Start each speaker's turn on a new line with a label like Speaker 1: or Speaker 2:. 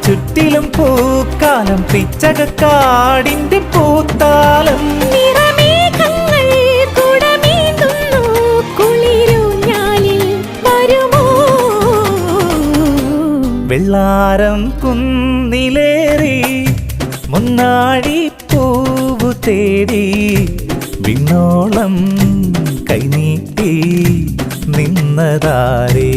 Speaker 1: ചുറ്റിലും പൂക്കാലം പിച്ചകക്കാടിന്റെ പൂത്താലം
Speaker 2: നിറമേഘങ്ങൾ കുടമേന്തുന്നു കുളിരൂഞ്ഞാലിൽ വരുമോ
Speaker 1: വെള്ളാരം കുന്നിലേറി മുന്നാടി പൂവു തേടി വിണ്ണോളം കൈനീട്ടി നിന്നതാരേ